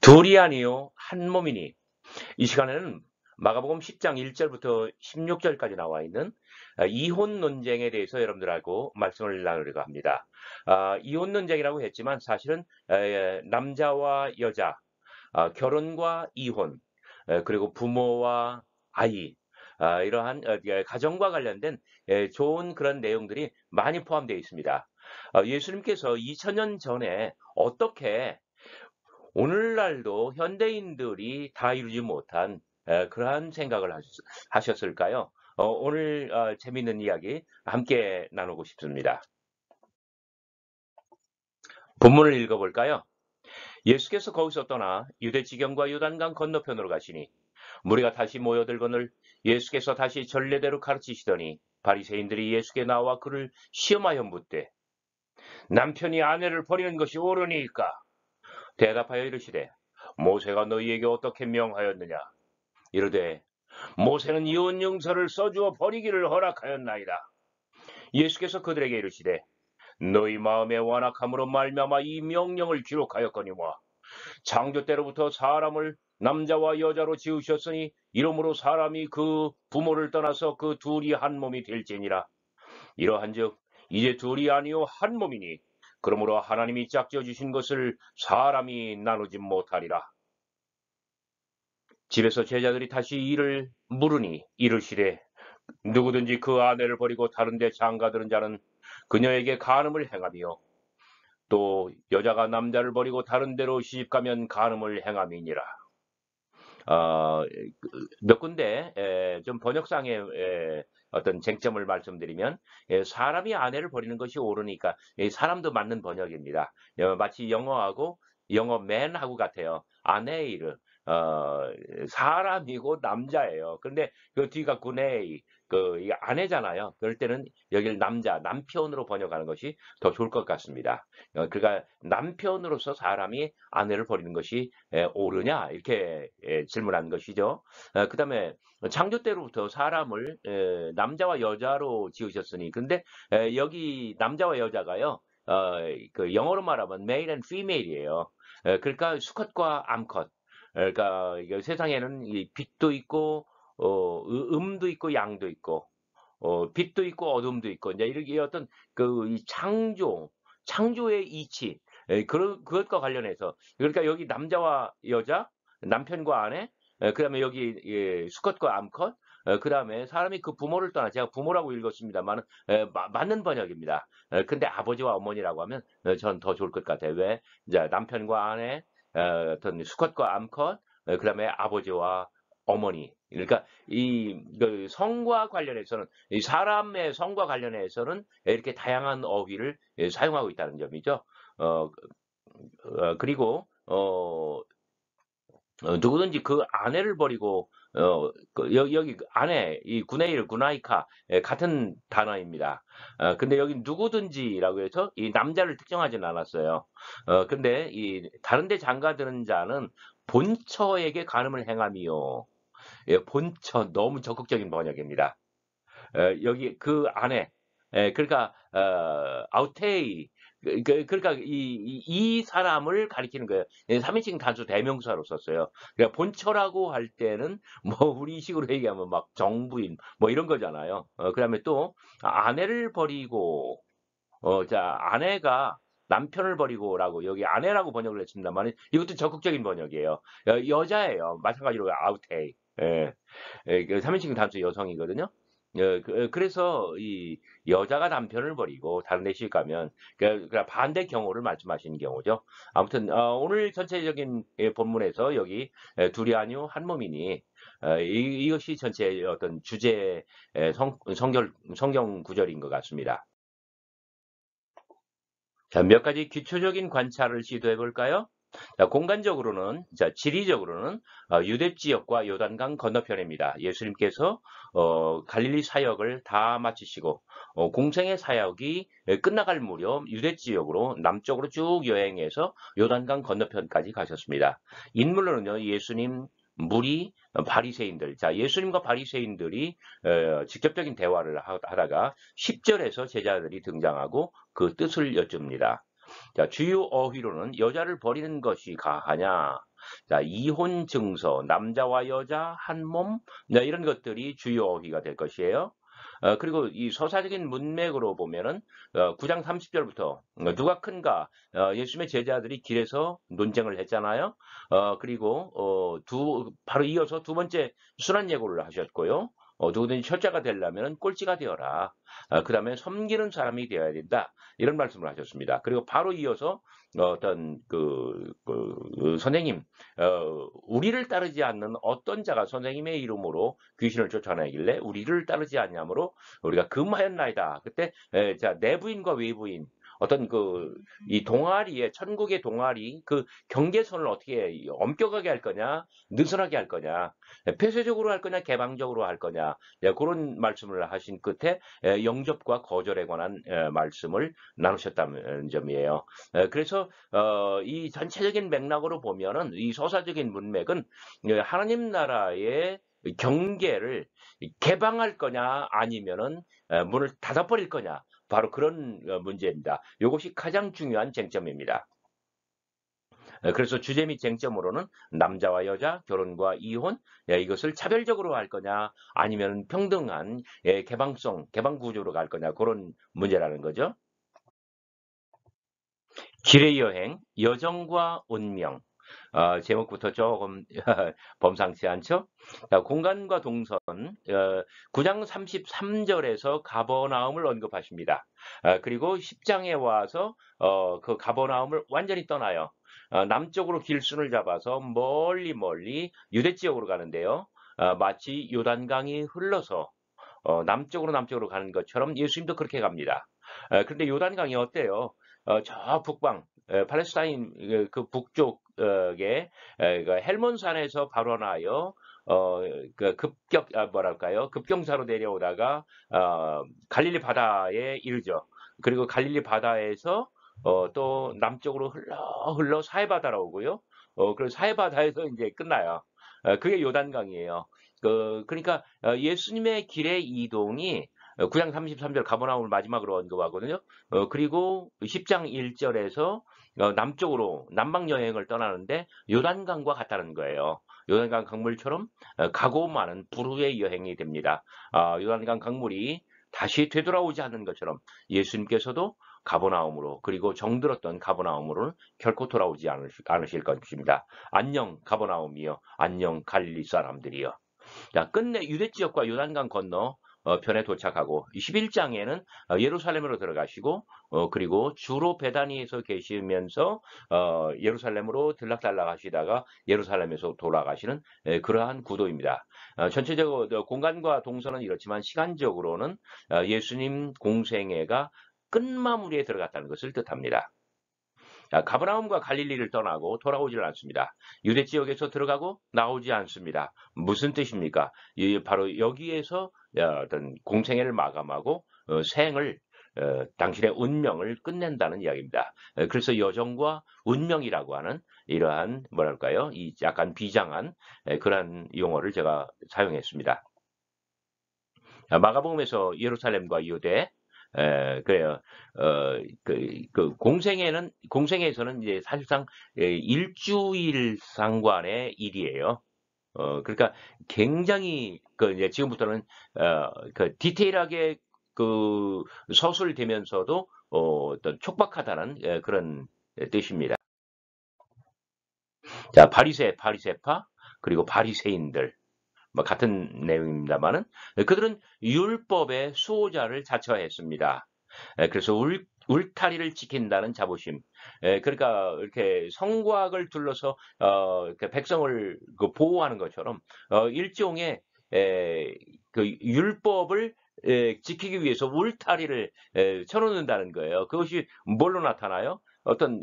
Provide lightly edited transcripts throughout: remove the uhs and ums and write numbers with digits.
둘이 아니요 한 몸이니. 이 시간에는 마가복음 10장 1절부터 16절까지 나와 있는 이혼 논쟁에 대해서 여러분들하고 말씀을 나누려고 합니다. 이혼 논쟁이라고 했지만 사실은 남자와 여자, 결혼과 이혼, 그리고 부모와 아이, 이러한 가정과 관련된 좋은 그런 내용들이 많이 포함되어 있습니다. 예수님께서 2000년 전에 어떻게 오늘날도 현대인들이 다 이루지 못한 그러한 생각을 하셨을까요? 오늘 재미있는 이야기 함께 나누고 싶습니다. 본문을 읽어볼까요? 예수께서 거기서 떠나 유대 지경과 요단강 건너편으로 가시니 무리가 다시 모여들거늘 예수께서 다시 전례대로 가르치시더니 바리새인들이 예수께 나와 그를 시험하여 묻되 남편이 아내를 버리는 것이 옳으니까? 대답하여 이르시되 모세가 너희에게 어떻게 명하였느냐? 이르되 모세는 이혼 용서를 써주어 버리기를 허락하였나이다. 예수께서 그들에게 이르시되 너희 마음의 완악함으로 말미암아 이 명령을 기록하였거니와 창조 때로부터 사람을 남자와 여자로 지으셨으니 이러므로 사람이 그 부모를 떠나서 그 둘이 한 몸이 될지니라. 이러한즉 이제 둘이 아니요 한 몸이니 그러므로 하나님이 짝지어 주신 것을 사람이 나누지 못하리라. 집에서 제자들이 다시 이를 물으니 이르시되 누구든지 그 아내를 버리고 다른 데 장가드는 자는 그녀에게 간음을 행하며 또 여자가 남자를 버리고 다른 데로 시집가면 간음을 행함이니라. 몇 군데 좀 번역상의 어떤 쟁점을 말씀드리면 사람이 아내를 버리는 것이 옳으니까 사람도 맞는 번역입니다. 마치 영어하고 영어 man하고 같아요. 아내이르 사람이고 남자예요. 근데 그 뒤가 구네이 이게 아내잖아요. 그럴 때는 여기를 남편으로 번역하는 것이 더 좋을 것 같습니다. 그러니까 남편으로서 사람이 아내를 버리는 것이 옳으냐 이렇게 질문한 것이죠. 그다음에 창조 때로부터 사람을 남자와 여자로 지으셨으니 근데 여기 남자와 여자가요. 그 영어로 말하면 male and female이에요. 그러니까 수컷과 암컷. 그러니까 세상에는 이 빛도 있고 음도 있고 양도 있고 빛도 있고 어둠도 있고 이제 이렇게 어떤 이 창조의 이치 그것과 관련해서 그러니까 여기 남자와 여자 남편과 아내 그다음에 여기 수컷과 암컷 그다음에 사람이 그 부모를 떠나 제가 부모라고 읽었습니다만 맞는 번역입니다. 근데 아버지와 어머니라고 하면 전 더 좋을 것 같아요. 왜? 이제 남편과 아내 어떤 수컷과 암컷 그다음에 아버지와 어머니 그러니까 그 성과 관련해서는 이 사람의 성과 관련해서는 이렇게 다양한 어휘를 사용하고 있다는 점이죠. 그리고 누구든지 그 아내를 버리고 여기 아내 이 구네일 구나이카 같은 단어입니다. 근데 여기 누구든지라고 해서 이 남자를 특정하지는 않았어요. 근데 이 다른데 장가드는 자는 본처에게 간음을 행함이요. 본처 너무 적극적인 번역입니다. 여기 그 안에 그러니까 아우테이 그러니까 이 사람을 가리키는 거예요. 3인칭 단수 대명사로 썼어요. 그러니까 본처라고 할 때는 뭐 우리식으로 얘기하면 막 정부인 뭐 이런 거잖아요. 그다음에 또 아내를 버리고 자 아내가 남편을 버리고라고 여기 아내라고 번역을 했습니다만 이것도 적극적인 번역이에요. 여자예요. 마찬가지로 아우테이. 예. 3인칭 단수 여성이거든요. 그래서 이 여자가 남편을 버리고 다른 데 시집가면 그러니까 반대 경우를 말씀하시는 경우죠. 아무튼 오늘 전체적인 본문에서 여기 둘이 아니요 한 몸이니 이것이 전체 어떤 주제 성경 구절인 것 같습니다. 자, 몇 가지 기초적인 관찰을 시도해 볼까요? 자, 공간적으로는, 지리적으로는 유대 지역과 요단강 건너편입니다. 예수님께서 갈릴리 사역을 다 마치시고 공생의 사역이 끝나갈 무렵 유대 지역으로 남쪽으로 쭉 여행해서 요단강 건너편까지 가셨습니다. 인물로는요, 예수님, 무리, 바리새인들. 자, 예수님과 바리새인들이 직접적인 대화를 하다가 10절에서 제자들이 등장하고 그 뜻을 여쭙니다. 자, 주요 어휘로는 여자를 버리는 것이 가하냐, 자, 이혼 증서, 남자와 여자 한 몸, 네, 이런 것들이 주요 어휘가 될 것이에요. 그리고 이 서사적인 문맥으로 보면은 9장 30절부터 누가 큰가 예수님의 제자들이 길에서 논쟁을 했잖아요. 그리고 바로 이어서 두 번째 순환 예고를 하셨고요. 누구든지 철자가 되려면 꼴찌가 되어라. 그다음에 섬기는 사람이 되어야 된다. 이런 말씀을 하셨습니다. 그리고 바로 이어서 어떤 선생님, 우리를 따르지 않는 어떤 자가 선생님의 이름으로 귀신을 쫓아내길래 우리를 따르지 않냐므로 우리가 금하였나이다. 그때 자 내부인과 외부인 어떤 이 동아리에 천국의 동아리 그 경계선을 어떻게 엄격하게 할 거냐, 느슨하게 할 거냐, 폐쇄적으로 할 거냐, 개방적으로 할 거냐, 그런 말씀을 하신 끝에 영접과 거절에 관한 말씀을 나누셨다는 점이에요. 그래서 이 전체적인 맥락으로 보면은 이 서사적인 문맥은 하나님 나라의 경계를 개방할 거냐 아니면은 문을 닫아버릴 거냐 바로 그런 문제입니다. 이것이 가장 중요한 쟁점입니다. 그래서 주제 및 쟁점으로는 남자와 여자, 결혼과 이혼, 이것을 차별적으로 할 거냐, 아니면 평등한 개방성, 개방 구조로 갈 거냐, 그런 문제라는 거죠. 길의 여행, 여정과 운명. 제목부터 조금 범상치 않죠? 자, 공간과 동선, 9장 33절에서 가버나움을 언급하십니다. 그리고 10장에 와서 그 가버나움을 완전히 떠나요. 남쪽으로 길순을 잡아서 멀리 멀리 유대 지역으로 가는데요. 마치 요단강이 흘러서 남쪽으로 가는 것처럼 예수님도 그렇게 갑니다. 그런데 요단강이 어때요? 저 북방, 팔레스타인 그 북쪽에 그 헬몬산에서 발원하여 뭐랄까요? 급경사로 내려오다가 갈릴리 바다에 이르죠. 그리고 갈릴리 바다에서 또 남쪽으로 흘러 사해바다로 오고요. 그리고 사해바다에서 이제 끝나요. 그게 요단강이에요. 그러니까 예수님의 길의 이동이 9장 33절 가버나움을 마지막으로 언급하거든요. 그리고 10장 1절에서 남쪽으로 남방 여행을 떠나는데 요단강과 같다는 거예요. 요단강 강물처럼 가고 많은 불후의 여행이 됩니다. 요단강 강물이 다시 되돌아오지 않는 것처럼 예수님께서도 가버나움으로 그리고 정들었던 가버나움으로 결코 돌아오지 않으실 것입니다. 안녕 가버나움이여, 안녕 갈릴리 사람들이여. 자, 끝내 유대 지역과 요단강 건너 편에 도착하고 11장에는 예루살렘으로 들어가시고 그리고 주로 베다니에서 계시면서 예루살렘으로 들락달락 하시다가 예루살렘에서 돌아가시는 그러한 구도입니다. 전체적으로 공간과 동선은 이렇지만 시간적으로는 예수님 공생애가 끝마무리에 들어갔다는 것을 뜻합니다. 가버나움과 갈릴리를 떠나고 돌아오질 않습니다. 유대 지역에서 들어가고 나오지 않습니다. 무슨 뜻입니까? 바로 여기에서 어떤 공생애를 마감하고 생을 당신의 운명을 끝낸다는 이야기입니다. 그래서 여정과 운명이라고 하는 이러한 뭐랄까요? 이 약간 비장한 그러한 용어를 제가 사용했습니다. 마가복음에서 예루살렘과 유대 그래요. 공생에서는 이제 사실상 일주일 상관의 일이에요. 그러니까 굉장히 이제 지금부터는 디테일하게 서술되면서도 어떤 촉박하다는 그런 뜻입니다. 자, 바리새파 그리고 바리새인들 뭐 같은 내용입니다만은 그들은 율법의 수호자를 자처했습니다. 그래서 울타리를 지킨다는 자부심. 그러니까 이렇게 성곽을 둘러서 이렇게 백성을 보호하는 것처럼 일종의 율법을 지키기 위해서 울타리를 쳐놓는다는 거예요. 그것이 뭘로 나타나요? 어떤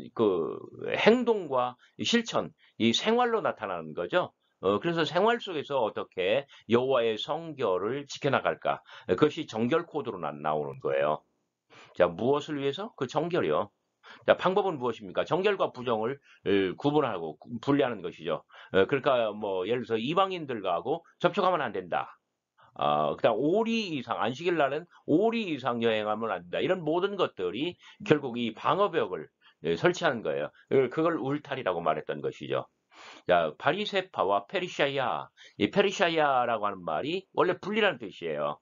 행동과 실천, 이 생활로 나타나는 거죠. 그래서 생활 속에서 어떻게 여호와의 성결을 지켜나갈까? 그것이 정결 코드로 나오는 거예요. 자, 무엇을 위해서? 그 정결이요. 자, 방법은 무엇입니까? 정결과 부정을 구분하고 분리하는 것이죠. 그러니까 뭐 예를 들어서 이방인들하고 접촉하면 안 된다. 그다음 5리 이상 안식일 날은 5리 이상 여행하면 안 된다. 이런 모든 것들이 결국 이 방어벽을 설치하는 거예요. 그걸 울타리라고 말했던 것이죠. 자, 바리새파와 페리샤야. 이 페리샤야라고 하는 말이 원래 분리라는 뜻이에요.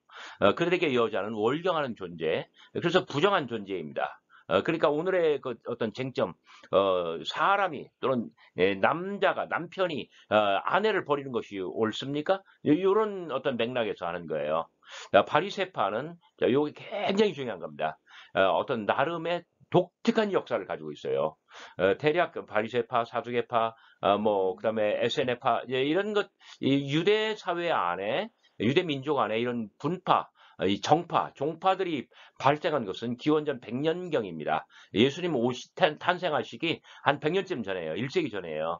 그들에게 여자는 월경하는 존재, 그래서 부정한 존재입니다. 그러니까 오늘의 그 어떤 쟁점, 사람이 또는 남자가 남편이 아내를 버리는 것이 옳습니까? 이런 어떤 맥락에서 하는 거예요. 바리새파는 요게 굉장히 중요한 겁니다. 어떤 나름의 독특한 역사를 가지고 있어요. 대략 그 바리새파, 사두개파, 뭐 그다음에 SNF파 이런 것, 이 유대 사회 안에 유대 민족 안에 이런 분파, 이 정파, 종파들이 발생한 것은 기원전 100년경입니다. 예수님 탄생하시기 한 100년쯤 전에요. 1세기 전에요.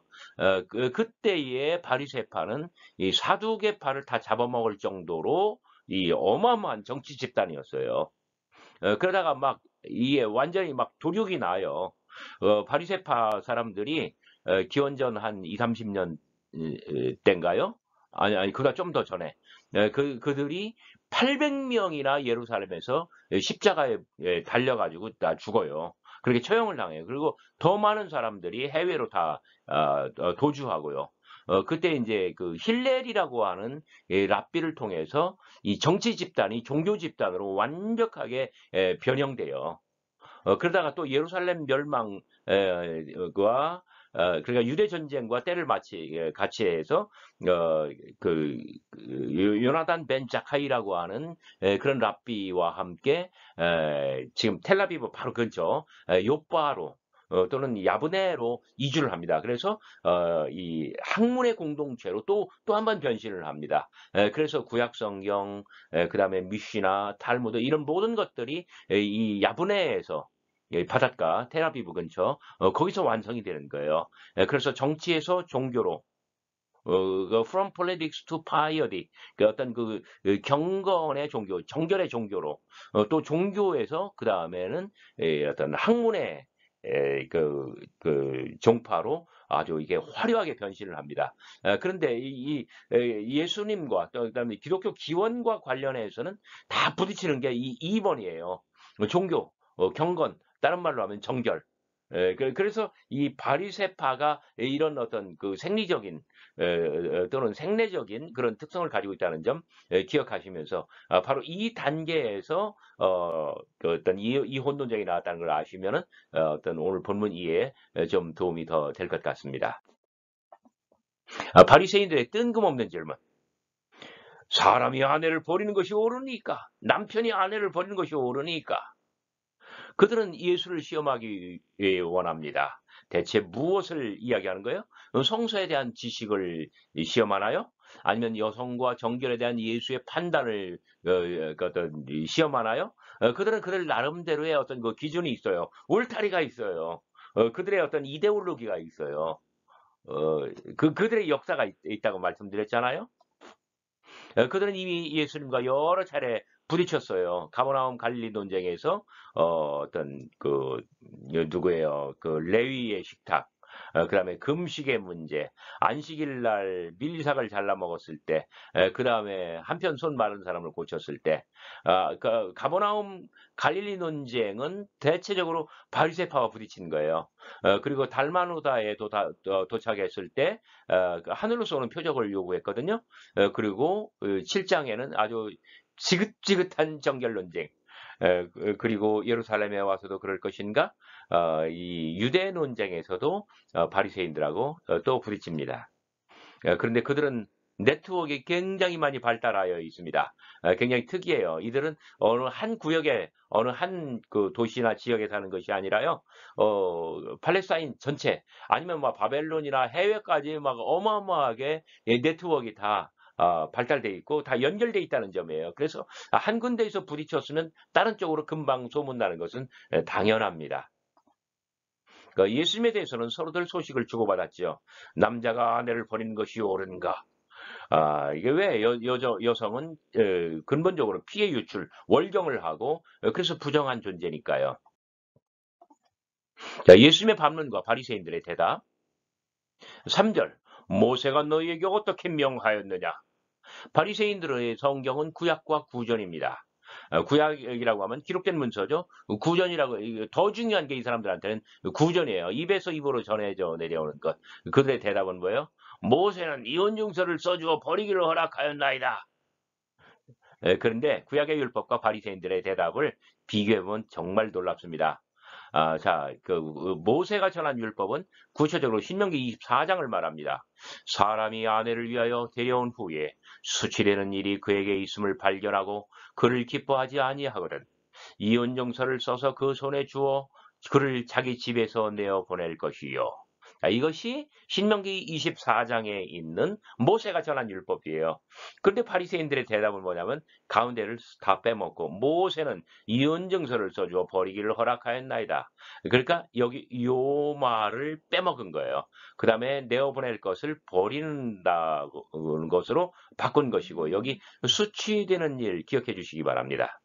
그때의 바리새파는 이 사두개파를 다 잡아먹을 정도로 이 어마어마한 정치 집단이었어요. 그러다가 막 이게 완전히 막 도륙이 나요. 바리새파 사람들이 기원전 한 2, 30년 때인가요? 아니, 그보다 좀 더 전에. 그들이 800명이나 예루살렘에서 십자가에 달려가지고 다 죽어요. 그렇게 처형을 당해요. 그리고 더 많은 사람들이 해외로 다 도주하고요. 그때 이제 그 힐렐이라고 하는 랍비를 통해서 이 정치 집단이 종교 집단으로 완벽하게 변형돼요. 그러다가 또 예루살렘 멸망과 그러니까 유대 전쟁과 때를 같이 해서 요나단 벤 자카이라고 하는 그런 랍비와 함께 지금 텔라비브 바로 근처 요바로 또는 야브네로 이주를 합니다. 그래서 이 학문의 공동체로 또 한 번 변신을 합니다. 그래서 구약 성경, 그다음에 미시나, 탈무드 이런 모든 것들이 이 야브네에서 바닷가 텔아비브 근처 거기서 완성이 되는 거예요. 그래서 정치에서 종교로 그 from politics to piety 그 어떤 그 경건의 종교, 정결의 종교로 또 종교에서 그 다음에는 어떤 학문의 그 종파로 아주 이게 화려하게 변신을 합니다. 그런데 예수님과 또 그다음에 기독교 기원과 관련해서는 다 부딪히는 게 이 2번이에요. 종교, 경건, 다른 말로 하면 정결. 그래서 이 바리새파가 이런 어떤 그 생리적인 또는 생내적인 그런 특성을 가지고 있다는 점 기억하시면서 바로 이 단계에서 그 어떤 이혼 논쟁이 나왔다는 걸 아시면은 어떤 오늘 본문 이해에 좀 도움이 더 될 것 같습니다. 바리새인들의 뜬금없는 질문. 사람이 아내를 버리는 것이 옳으니까? 남편이 아내를 버리는 것이 옳으니까? 그들은 예수를 시험하기 원합니다. 대체 무엇을 이야기하는 거예요? 성서에 대한 지식을 시험하나요? 아니면 여성과 정결에 대한 예수의 판단을 어떤 시험하나요? 그들은 그들 나름대로의 어떤 그 기준이 있어요. 울타리가 있어요. 그들의 어떤 이데올로기가 있어요. 그들의 역사가 있다고 말씀드렸잖아요. 그들은 이미 예수님과 여러 차례 부딪혔어요. 가버나움 갈릴리 논쟁에서 어떤 그 누구예요? 그 레위의 식탁, 그다음에 금식의 문제, 안식일 날 밀리삭을 잘라 먹었을 때, 그다음에 한편 손 마른 사람을 고쳤을 때, 그 가버나움 갈릴리 논쟁은 대체적으로 바리새파와 부딪힌 거예요. 그리고 달마누다에 도착했을 때 그 하늘로서 오는 표적을 요구했거든요. 그리고 그 7장에는 아주 지긋지긋한 정결 논쟁. 그리고 예루살렘에 와서도 그럴 것인가? 이 유대 논쟁에서도 바리새인들하고 또 부딪힙니다. 그런데 그들은 네트워크가 굉장히 많이 발달하여 있습니다. 굉장히 특이해요. 이들은 어느 한 구역에 어느 한 그 도시나 지역에 사는 것이 아니라요. 팔레스타인 전체 아니면 뭐 바벨론이나 해외까지 막 어마어마하게 네트워크가 다 발달돼 있고 다 연결돼 있다는 점이에요. 그래서 한 군데에서 부딪혔으면 다른 쪽으로 금방 소문나는 것은 당연합니다. 그러니까 예수님에 대해서는 서로들 소식을 주고받았죠. 남자가 아내를 버리는 것이 옳은가? 이게 왜 여성은 근본적으로 피해 유출, 월경을 하고 그래서 부정한 존재니까요. 자, 예수님의 반문과 바리새인들의 대답. 3절. 모세가 너희에게 어떻게 명하였느냐? 바리새인들의 성경은 구약과 구전입니다. 구약이라고 하면 기록된 문서죠. 구전이라고 더 중요한 게 이 사람들한테는 구전이에요. 입에서 입으로 전해져 내려오는 것. 그들의 대답은 뭐예요? 모세는 이혼증서를 써주어 버리기를 허락하였나이다. 그런데 구약의 율법과 바리새인들의 대답을 비교해보면 정말 놀랍습니다. 자, 모세가 전한 율법은 구체적으로 신명기 24장을 말합니다. 사람이 아내를 위하여 데려온 후에 수치되는 일이 그에게 있음을 발견하고 그를 기뻐하지 아니하거든 이혼정서를 써서 그 손에 주어 그를 자기 집에서 내어 보낼 것이요. 자, 이것이 신명기 24장에 있는 모세가 전한 율법이에요. 그런데 바리새인들의 대답은 뭐냐면 가운데를 다 빼먹고 모세는 이혼증서를 써주어 버리기를 허락하였나이다. 그러니까 여기 요 말을 빼먹은 거예요. 그 다음에 내어보낼 것을 버린다는 것으로 바꾼 것이고 여기 수치되는 일 기억해 주시기 바랍니다.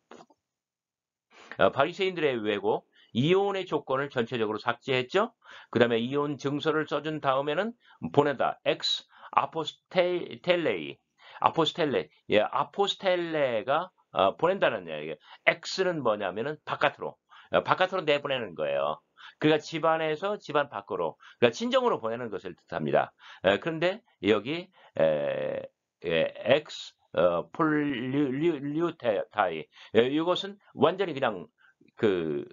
바리새인들의 왜곡, 이혼의 조건을 전체적으로 삭제했죠. 그 다음에 이혼 증서를 써준 다음에는 보낸다. 엑스 아포스텔레이, 아포스텔레, 예, 아포스텔레가 보낸다는 얘기예요. X는 뭐냐면은 바깥으로, 바깥으로 내보내는 거예요. 그러니까 집안에서 집안 밖으로, 그러니까 친정으로 보내는 것을 뜻합니다. 그런데 여기 X 폴류타이 이것은 완전히 그냥 그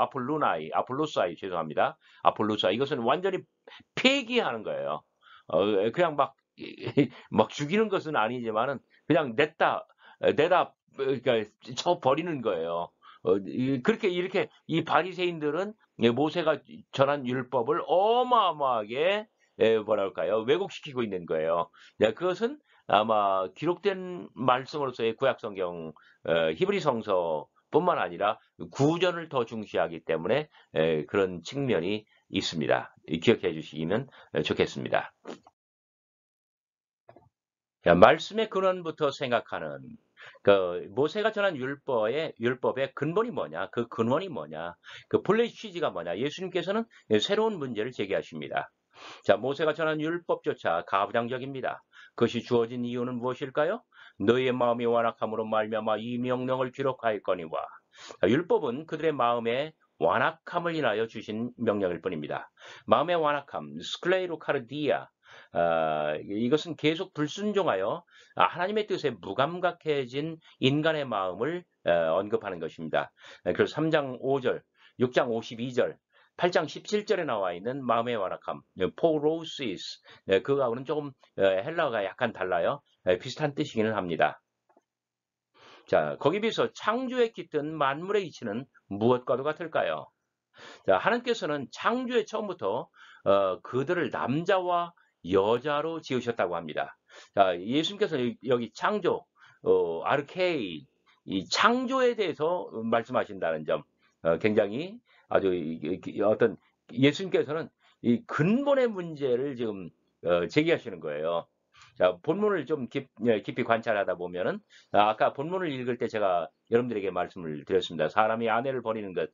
아폴루사이 죄송합니다. 아폴루사 이것은 완전히 폐기하는 거예요. 그냥 막 막 죽이는 것은 아니지만은 그냥 내다 그러니까 쳐 버리는 거예요. 그렇게 이렇게 이 바리새인들은 모세가 전한 율법을 어마어마하게 뭐랄까요 왜곡시키고 있는 거예요. 그것은 아마 기록된 말씀으로서의 구약 성경 히브리 성서뿐만 아니라 구전을 더 중시하기 때문에 그런 측면이 있습니다. 기억해 주시면 좋겠습니다. 자, 말씀의 근원부터 생각하는 모세가 전한 율법의 근본이 뭐냐? 그 근원이 뭐냐? 그 본래 취지가 뭐냐? 예수님께서는 새로운 문제를 제기하십니다. 자, 모세가 전한 율법조차 가부장적입니다. 그것이 주어진 이유는 무엇일까요? 너희의 마음이 완악함으로 말미암아 이 명령을 기록하였거니와. 율법은 그들의 마음의 완악함을 인하여 주신 명령일 뿐입니다. 마음의 완악함, 스클레이로카르디아, 이것은 계속 불순종하여 하나님의 뜻에 무감각해진 인간의 마음을 언급하는 것입니다. 그래서 3장 5절, 6장 52절, 8장 17절에 나와 있는 마음의 완악함, 포로시스, 그거하고는 조금 헬라어가 약간 달라요. 비슷한 뜻이기는 합니다. 자, 거기 비해서 창조에 깃든 만물의 이치는 무엇과도 같을까요? 자, 하나님께서는 창조의 처음부터 그들을 남자와 여자로 지으셨다고 합니다. 자, 예수님께서 여기 창조, 아르케이, 이 창조에 대해서 말씀하신다는 점, 굉장히 아주 어떤 예수님께서는 이 근본의 문제를 지금 제기하시는 거예요. 자, 본문을 좀 깊이 관찰하다 보면은, 아까 본문을 읽을 때 제가 여러분들에게 말씀을 드렸습니다. 사람이 아내를 버리는 것,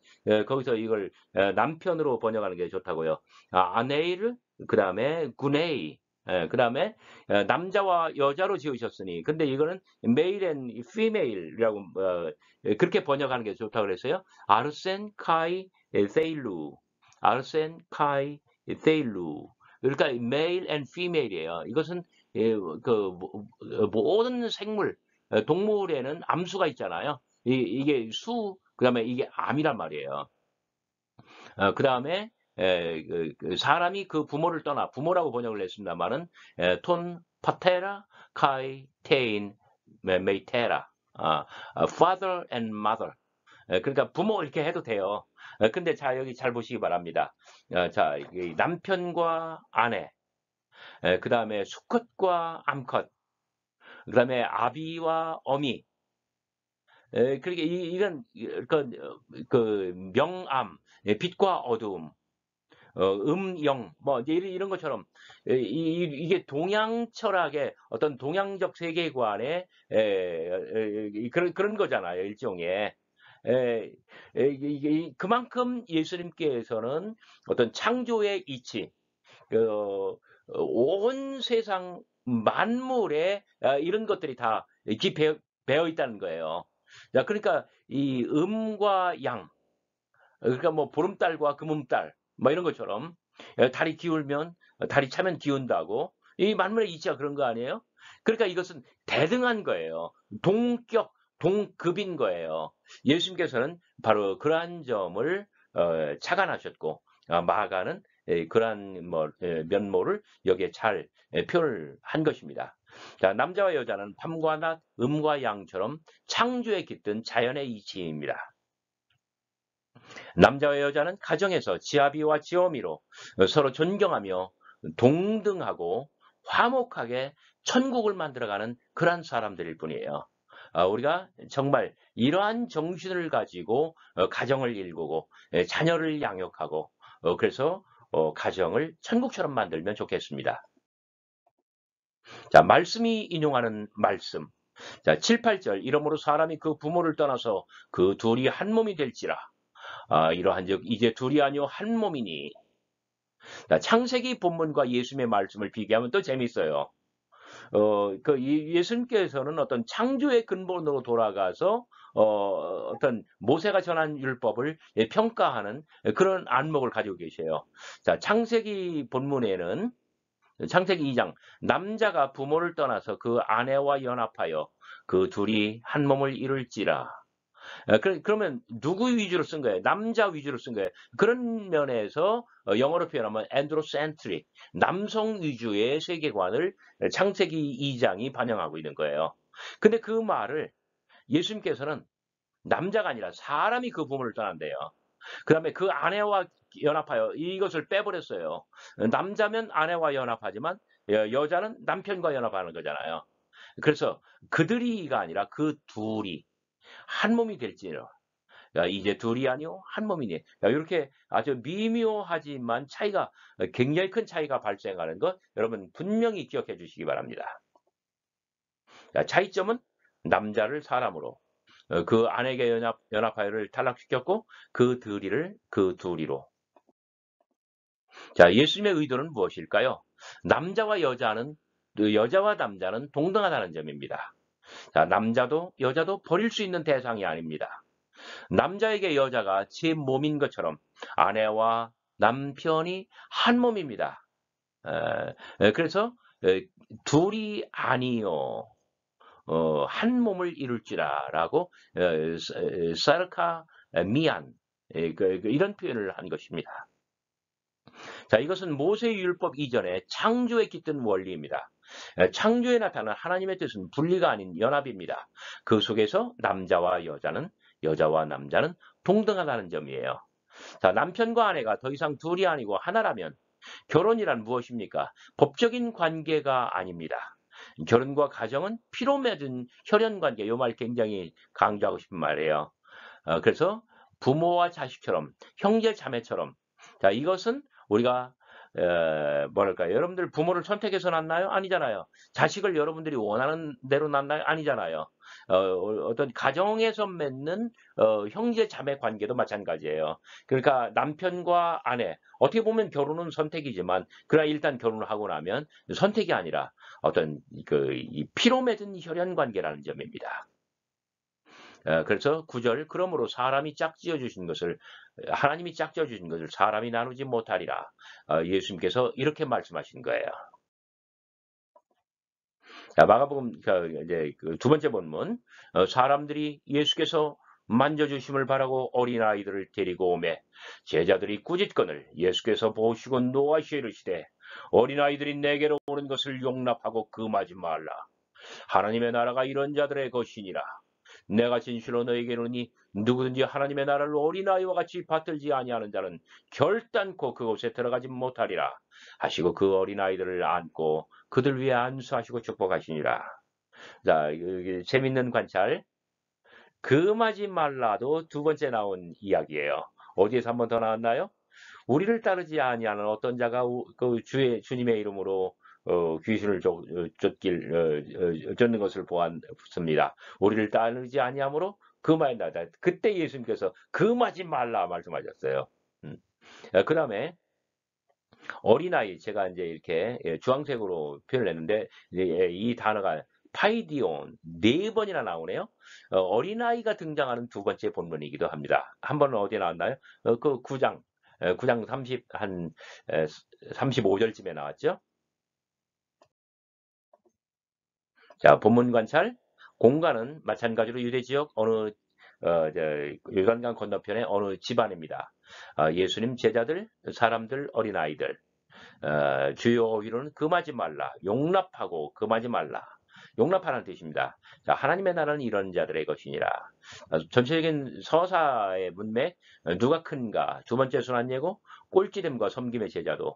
거기서 이걸 남편으로 번역하는 게 좋다고요. 아내를, 그 다음에 구네이, 그 다음에 남자와 여자로 지으셨으니, 근데 이거는 male and female이라고 그렇게 번역하는 게 좋다고 그랬어요. 아르센 카이 세일루, 아르센 카이 세일루. 그러니까 male and female이에요. 이것은 모든 생물, 동물에는 암수가 있잖아요. 이게 수, 그다음에 이게 암이란 말이에요. 그다음에 사람이 그 부모를 떠나 부모라고 번역을 했습니다만은 톤 파테라 카이 테인 메이테라 father and mother 그러니까 부모 이렇게 해도 돼요. 근데 자 여기 잘 보시기 바랍니다. 자 남편과 아내 그 다음에 수컷과 암컷, 그 다음에 아비와 어미, 그러니까 이런 명암, 빛과 어두움, 영, 뭐 이런 것처럼 이게 동양 철학의 어떤 동양적 세계관의 그런 거잖아요, 일종의. 그만큼 예수님께서는 어떤 창조의 이치, 온 세상 만물에 이런 것들이 다 배어 있다는 거예요. 자, 그러니까 이 음과 양, 그러니까 뭐 보름달과 금음달 뭐 이런 것처럼 달이 기울면 달이 차면 기운다고 이 만물의 이치가 그런 거 아니에요? 그러니까 이것은 대등한 거예요. 동격, 동급인 거예요. 예수님께서는 바로 그러한 점을 착안하셨고 마가는 그러한 면모를 여기에 잘 표현을 한 것입니다. 자, 남자와 여자는 밤과 낮, 음과 양처럼 창조에 깃든 자연의 이치입니다. 남자와 여자는 가정에서 지아비와 지어미로 서로 존경하며 동등하고 화목하게 천국을 만들어가는 그러한 사람들일 뿐이에요. 우리가 정말 이러한 정신을 가지고 가정을 일구고 자녀를 양육하고 그래서 가정을 천국처럼 만들면 좋겠습니다. 자, 말씀이 인용하는 말씀. 자, 7, 8절. 이러므로 사람이 그 부모를 떠나서 그 둘이 한 몸이 될지라. 이러한즉 이제 둘이 아니요 한 몸이니. 자, 창세기 본문과 예수님의 말씀을 비교하면 또 재밌어요. 예수님께서는 어떤 창조의 근본으로 돌아가서 어떤 모세가 전한 율법을 평가하는 그런 안목을 가지고 계세요. 자, 창세기 본문에는 창세기 2장 남자가 부모를 떠나서 그 아내와 연합하여 그 둘이 한 몸을 이룰지라. 그러면 누구 위주로 쓴 거예요? 남자 위주로 쓴 거예요. 그런 면에서 영어로 표현하면 androcentric, 남성 위주의 세계관을 창세기 2장이 반영하고 있는 거예요. 근데 그 말을 예수님께서는 남자가 아니라 사람이 그 부모를 떠난대요. 그 다음에 그 아내와 연합하여 이것을 빼버렸어요. 남자면 아내와 연합하지만 여자는 남편과 연합하는 거잖아요. 그래서 그들이가 아니라 그 둘이 한 몸이 될지라. 이제 둘이 아니요 한 몸이니. 이렇게 아주 미묘하지만 차이가 굉장히 큰 차이가 발생하는 것 여러분 분명히 기억해 주시기 바랍니다. 차이점은 남자를 사람으로 그 아내에게 연합하여를 탈락시켰고 그 둘이로. 자, 예수님의 의도는 무엇일까요? 여자와 남자는 동등하다는 점입니다. 자, 남자도 여자도 버릴 수 있는 대상이 아닙니다. 남자에게 여자가 제 몸인 것처럼 아내와 남편이 한 몸입니다. 그래서 둘이 아니요 한 몸을 이룰지라라고 사르카 미안 이런 표현을 한 것입니다. 자, 이것은 모세율법 이전에 창조에 깃든 원리입니다. 창조에 나타난 하나님의 뜻은 분리가 아닌 연합입니다. 그 속에서 여자와 남자는 동등하다는 점이에요. 자, 남편과 아내가 더 이상 둘이 아니고 하나라면 결혼이란 무엇입니까? 법적인 관계가 아닙니다. 결혼과 가정은 피로 맺은 혈연 관계, 이 말 굉장히 강조하고 싶은 말이에요. 그래서 부모와 자식처럼, 형제 자매처럼, 자, 이것은 우리가 여러분들 부모를 선택해서 낳나요? 아니잖아요. 자식을 여러분들이 원하는 대로 낳나요? 아니잖아요. 어떤 가정에서 맺는 형제 자매 관계도 마찬가지예요. 그러니까 남편과 아내 어떻게 보면 결혼은 선택이지만 그러나 일단 결혼을 하고 나면 선택이 아니라 어떤 이 피로 맺은 혈연 관계라는 점입니다. 그래서 9절 그러므로 하나님이 짝지어 주신 것을 사람이 나누지 못하리라. 예수님께서 이렇게 말씀하신 거예요. 자, 마가복음 이제 두 번째 본문 사람들이 예수께서 만져주심을 바라고 어린아이들을 데리고 오매 제자들이 꾸짖거늘 예수께서 보시고 노하시어 이르시되 어린아이들이 내게로 오는 것을 용납하고 금하지 말라. 하나님의 나라가 이런 자들의 것이니라. 내가 진실로 너에게 이르노니 누구든지 하나님의 나라를 어린아이와 같이 받들지 아니하는 자는 결단코 그곳에 들어가지 못하리라 하시고 그 어린아이들을 안고 그들 위에 안수하시고 축복하시니라. 자, 재밌는 관찰. 금하지 말라도 두 번째 나온 이야기예요. 어디에서 한 번 더 나왔나요? 우리를 따르지 아니하는 어떤 자가 그 주님의 이름으로 귀신을 쫓는 것을 보았습니다. 우리를 따르지 아니하므로 금하였나이다. 그때 예수님께서 금하지 말라 말씀하셨어요. 그 다음에 어린아이 제가 이제 이렇게 주황색으로 표현을 했는데 이 단어가 파이디온 4번이나 나오네요. 어린아이가 등장하는 두 번째 본문이기도 합니다. 한 번은 어디에 나왔나요? 그 9장 9장 35절쯤에 나왔죠. 자, 본문 관찰. 공간은 마찬가지로 유대 지역 어느 요단강 건너편의 어느 집안입니다. 예수님 제자들, 사람들, 어린아이들. 주요 어휘로는 금하지 말라, 용납하고 금하지 말라. 용납하라는 뜻입니다. 자, 하나님의 나라는 이런 자들의 것이니라. 전체적인 서사의 문맥, 누가 큰가, 두 번째 순환 예고, 꼴찌됨과 섬김의 제자도,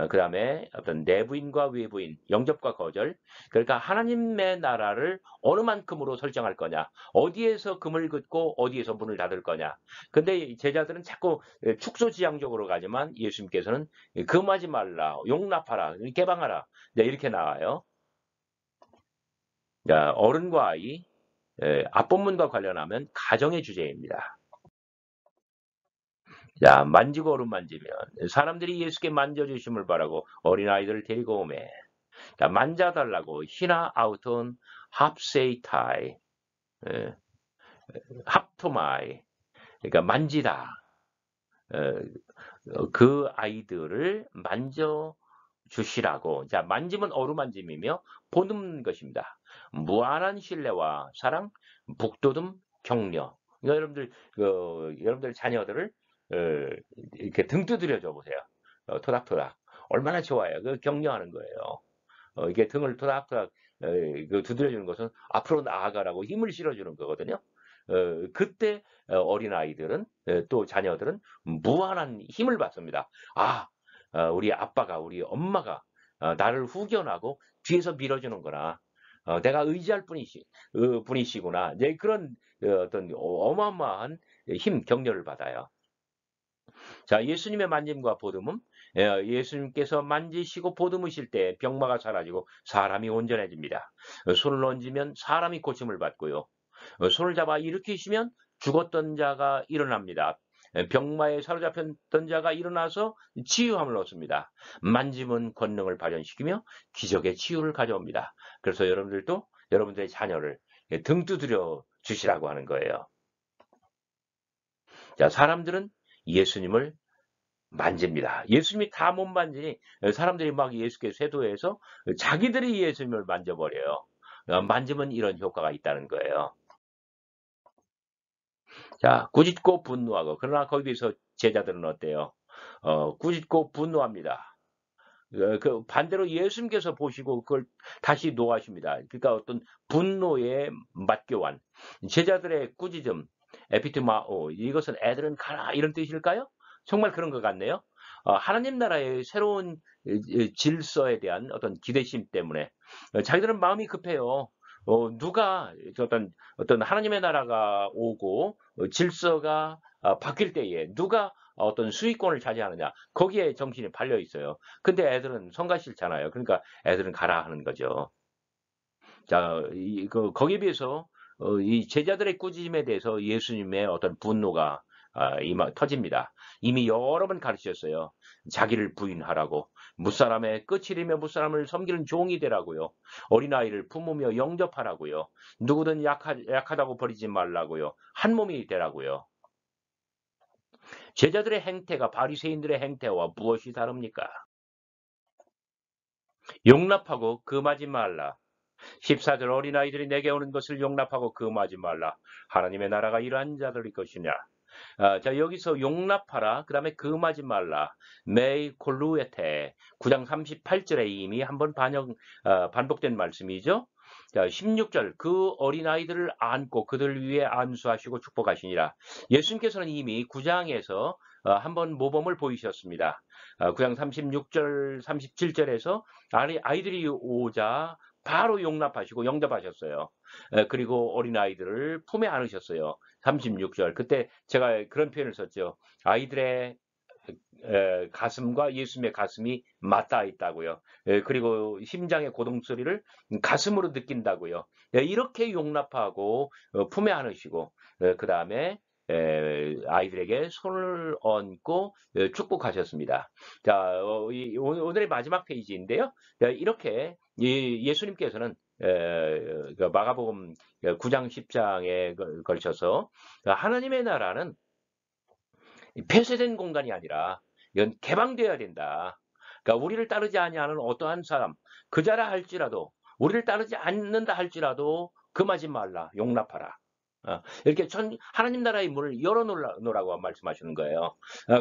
그 다음에 어떤 내부인과 외부인, 영접과 거절. 그러니까 하나님의 나라를 어느 만큼으로 설정할 거냐, 어디에서 금을 긋고 어디에서 문을 닫을 거냐. 근데 제자들은 자꾸 축소지향적으로 가지만 예수님께서는 금하지 말라, 용납하라, 개방하라. 이렇게 나와요. 자, 어른과 아이, 앞본문과 관련하면 가정의 주제입니다. 자, 만지고 어루만지면 사람들이 예수께 만져주심을 바라고 어린아이들을 데리고 오매. 자, 만져달라고 히나 아우톤 합세이타이, 합토마이, 그러니까 만지다. 그 아이들을 만져주시라고. 자, 만짐은 어루만짐이며 보는 것입니다. 무한한 신뢰와 사랑, 북돋움, 격려. 그러니까 여러분들 자녀들을 이렇게 등 두드려줘 보세요. 토닥토닥. 얼마나 좋아요. 그 격려하는 거예요. 이게 등을 토닥토닥 그 두드려주는 것은 앞으로 나아가라고 힘을 실어주는 거거든요. 그때 어린아이들은 또 자녀들은 무한한 힘을 받습니다. 아, 우리 아빠가 우리 엄마가 나를 후견하고 뒤에서 밀어주는구나. 내가 의지할 분이시구나. 이제 그런 어떤 어마어마한 힘, 격려를 받아요. 자, 예수님의 만짐과 보듬음. 예수님께서 만지시고 보듬으실 때 병마가 사라지고 사람이 온전해집니다. 손을 얹으면 사람이 고침을 받고요. 손을 잡아 일으키시면 죽었던 자가 일어납니다. 병마에 사로잡혔던 자가 일어나서 치유함을 얻습니다. 만짐은 권능을 발현시키며 기적의 치유를 가져옵니다. 그래서 여러분들도 여러분들의 자녀를 등 두드려 주시라고 하는 거예요. 자, 사람들은 예수님을 만집니다. 예수님이 다 못 만지니 사람들이 막 예수께 쇄도해서 자기들이 예수님을 만져버려요. 만지면 이런 효과가 있다는 거예요. 자, 꾸짖고 분노하고. 그러나 거기에 비해서 제자들은 어때요? 꾸짖고 분노합니다. 그 반대로 예수님께서 보시고 그걸 다시 노하십니다. 그러니까 어떤 분노의 맞교환. 제자들의 꾸짖음, 에피트마오, 이것은 애들은 가라 이런 뜻일까요? 정말 그런 것 같네요. 하나님 나라의 새로운 질서에 대한 어떤 기대심 때문에 자기들은 마음이 급해요. 누가 어떤 하나님의 나라가 오고 질서가 바뀔 때에 누가 어떤 수익권을 차지하느냐 거기에 정신이 팔려 있어요. 근데 애들은 성가 싫잖아요. 그러니까 애들은 가라 하는 거죠. 자, 거기에 비해서 이 제자들의 꾸짖음에 대해서 예수님의 어떤 분노가 터집니다. 이미 여러 번 가르치셨어요. 자기를 부인하라고. 무사람의 끝이리며 무사람을 섬기는 종이 되라고요. 어린아이를 품으며 영접하라고요. 누구든 약하다고 버리지 말라고요. 한 몸이 되라고요. 제자들의 행태가 바리새인들의 행태와 무엇이 다릅니까? 용납하고 금하지 말라. 14절 어린아이들이 내게 오는 것을 용납하고 금하지 말라. 하나님의 나라가 이러한 자들의 것이냐. 자, 여기서 용납하라. 그 다음에 금하지 말라. 메이 콜루에테. 9장 38절에 이미 한번 반복된 말씀이죠. 자, 16절 그 어린아이들을 안고 그들 위에 안수하시고 축복하시니라. 예수님께서는 이미 9장에서 한번 모범을 보이셨습니다. 9장 36절, 37절에서 아이들이 오자 바로 용납하시고 영접하셨어요. 그리고 어린아이들을 품에 안으셨어요. 36절. 그때 제가 그런 표현을 썼죠. 아이들의 가슴과 예수님의 가슴이 맞닿아 있다고요. 그리고 심장의 고동 소리를 가슴으로 느낀다고요. 이렇게 용납하고 품에 안으시고 그 다음에 아이들에게 손을 얹고 축복하셨습니다. 자, 오늘의 마지막 페이지인데요. 이렇게 예수님께서는 그 마가복음 9장 10장에 걸쳐서 하나님의 나라는 폐쇄된 공간이 아니라 이건 개방되어야 된다. 그러니까 우리를 따르지 아니하는 어떠한 사람, 그자라 할지라도 우리를 따르지 않는다 할지라도 금하지 말라, 용납하라. 이렇게 하나님 나라의 문을 열어놓으라고 말씀하시는 거예요.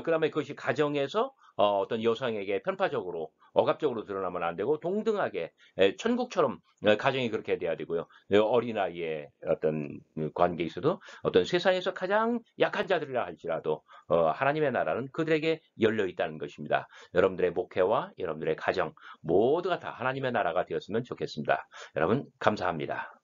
그다음에 그것이 가정에서 어떤 여성에게 편파적으로 억압적으로 드러나면 안 되고 동등하게 천국처럼 가정이 그렇게 돼야 되고요. 어린아이의 어떤 관계에서도 어떤 세상에서 가장 약한 자들이라 할지라도 하나님의 나라는 그들에게 열려 있다는 것입니다. 여러분들의 목회와 여러분들의 가정 모두가 다 하나님의 나라가 되었으면 좋겠습니다. 여러분 감사합니다.